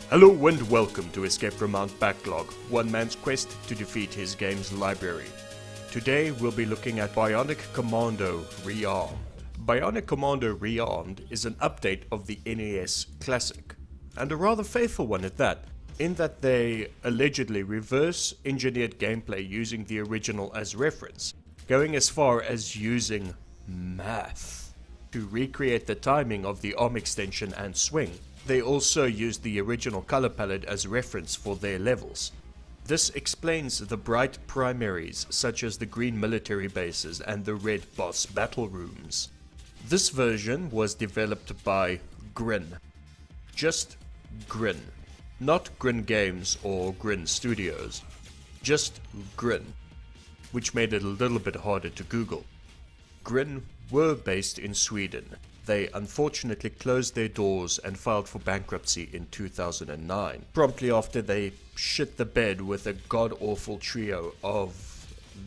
Hello and welcome to Escape from Mount Backlog, one man's quest to defeat his game's library. Today we'll be looking at BIONIC COMMANDO Rearmed. BIONIC COMMANDO Rearmed is an update of the NES Classic, and a rather faithful one at that, in that they allegedly reverse engineered gameplay using the original as reference, going as far as using math to recreate the timing of the arm extension and swing. They also used the original color palette as reference for their levels. This explains the bright primaries such as the green military bases and the red boss battle rooms. This version was developed by Grin. Just Grin. Not Grin Games or Grin Studios. Just Grin, which made it a little bit harder to Google. Grin were based in Sweden. They unfortunately closed their doors and filed for bankruptcy in 2009, promptly after they shit the bed with a god-awful trio of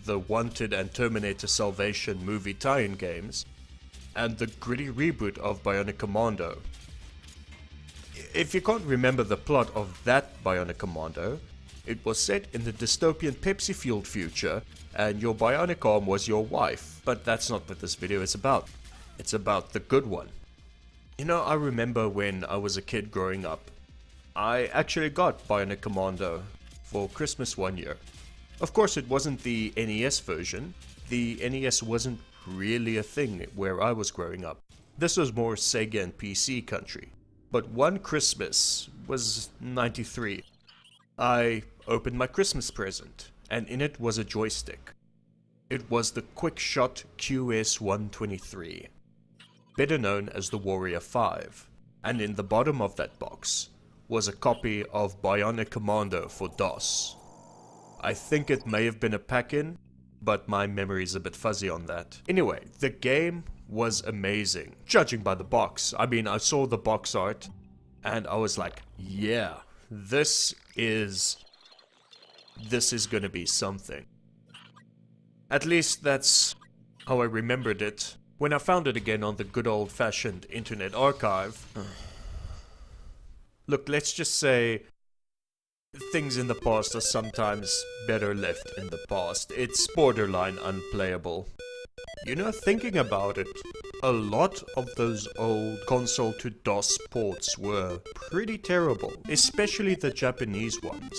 the Wanted and Terminator Salvation movie tie-in games, and the gritty reboot of BIONIC Commando. If you can't remember the plot of that BIONIC Commando, it was set in the dystopian Pepsi-fueled future, and your bionic arm was your wife, but that's not what this video is about. It's about the good one. You know, I remember when I was a kid growing up, I actually got BIONIC Commando for Christmas one year. Of course, it wasn't the NES version. The NES wasn't really a thing where I was growing up. This was more Sega and PC country. But one Christmas was '93. I opened my Christmas present, and in it was a joystick. It was the QuickShot QS-123. Better known as the Warrior 5, and in the bottom of that box was a copy of BIONIC Commando for DOS. I think it may have been a pack-in, but my memory's a bit fuzzy on that. Anyway, the game was amazing, judging by the box. I mean, I saw the box art, and I was like, yeah, this is gonna be something. At least that's how I remembered it when I found it again on the good old-fashioned Internet Archive. Look, let's just say things in the past are sometimes better left in the past. It's borderline unplayable. You know, thinking about it, a lot of those old console to DOS ports were pretty terrible, especially the Japanese ones.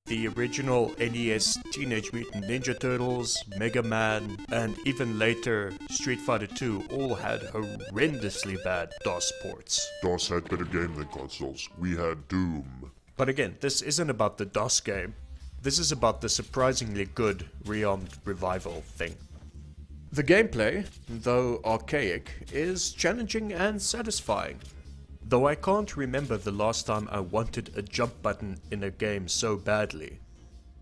The original NES Teenage Mutant Ninja Turtles, Mega Man, and even later Street Fighter 2 all had horrendously bad DOS ports. DOS had better game than consoles. We had Doom. But again, this isn't about the DOS game. This is about the surprisingly good Rearmed Revival thing. The gameplay, though archaic, is challenging and satisfying. Though I can't remember the last time I wanted a jump button in a game so badly.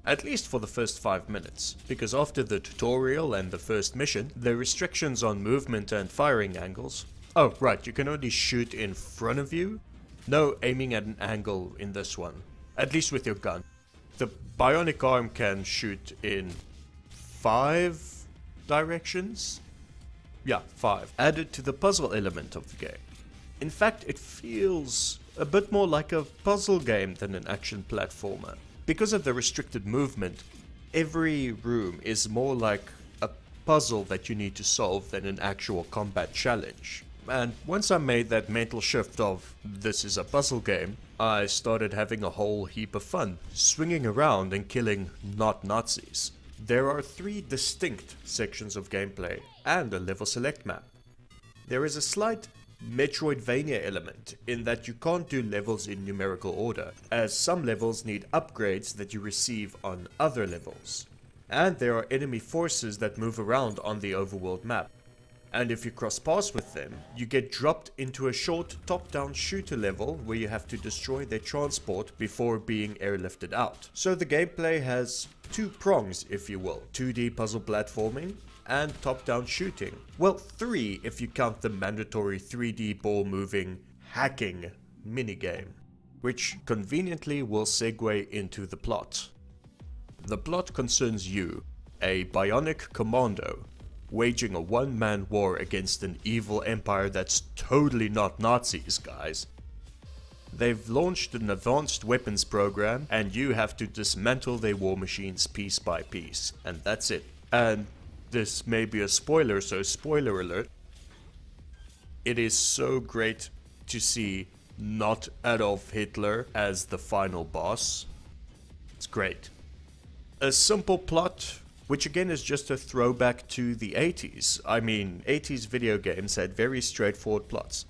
At least for the first 5 minutes, because after the tutorial and the first mission, the restrictions on movement and firing angles. Oh right, you can only shoot in front of you. No aiming at an angle in this one, at least with your gun. The bionic arm can shoot in 5 directions? Yeah, 5. Added to the puzzle element of the game. In fact, it feels a bit more like a puzzle game than an action platformer. Because of the restricted movement, every room is more like a puzzle that you need to solve than an actual combat challenge. And once I made that mental shift of this is a puzzle game, I started having a whole heap of fun, swinging around and killing not Nazis. There are 3 distinct sections of gameplay and a level select map. There is a slight Metroidvania element in that you can't do levels in numerical order, as some levels need upgrades that you receive on other levels. And there are enemy forces that move around on the overworld map. And if you cross paths with them, you get dropped into a short top-down shooter level where you have to destroy their transport before being airlifted out. So the gameplay has 2 prongs, if you will: 2D puzzle platforming and top-down shooting. Well, 3 if you count the mandatory 3D ball-moving hacking minigame, which conveniently will segue into the plot. The plot concerns you, a bionic commando, waging a one-man war against an evil empire that's totally not Nazis, guys. They've launched an advanced weapons program, and you have to dismantle their war machines piece by piece, and that's it. And this may be a spoiler, so spoiler alert. It is so great to see not Adolf Hitler as the final boss. It's great. A simple plot, which again is just a throwback to the 80s. I mean, 80s video games had very straightforward plots.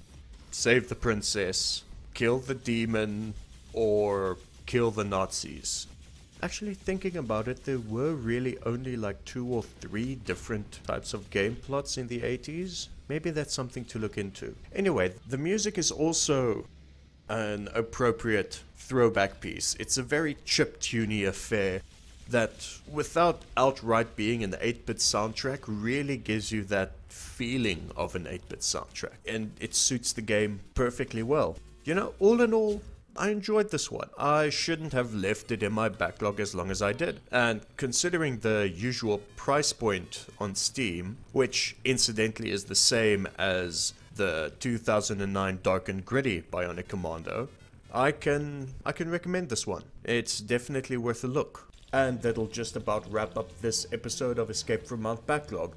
Save the princess, kill the demon, or kill the Nazis. Actually, thinking about it, there were really only like 2 or 3 different types of game plots in the 80s. Maybe that's something to look into. Anyway, the music is also an appropriate throwback piece. It's a very chiptune affair that, without outright being an 8-bit soundtrack, really gives you that feeling of an 8-bit soundtrack. And it suits the game perfectly well. You know, all in all, I enjoyed this one. I shouldn't have left it in my backlog as long as I did. And considering the usual price point on Steam, which incidentally is the same as the 2009 Dark and Gritty BIONIC Commando, I can recommend this one. It's definitely worth a look. And that'll just about wrap up this episode of Escape from Mount Backlog.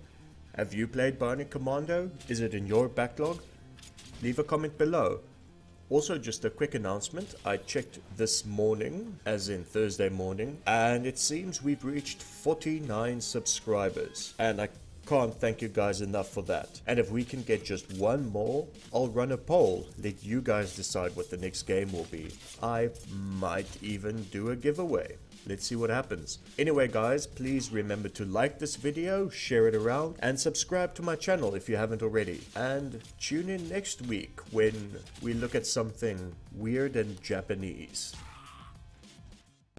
Have you played BIONIC Commando? Is it in your backlog? Leave a comment below. Also, just a quick announcement, I checked this morning, as in Thursday morning, and it seems we've reached 49 subscribers. And I can't thank you guys enough for that. And if we can get just one more, I'll run a poll, let you guys decide what the next game will be. I might even do a giveaway. Let's see what happens. Anyway guys, please remember to like this video, share it around, and subscribe to my channel if you haven't already. And tune in next week when we look at something weird and Japanese.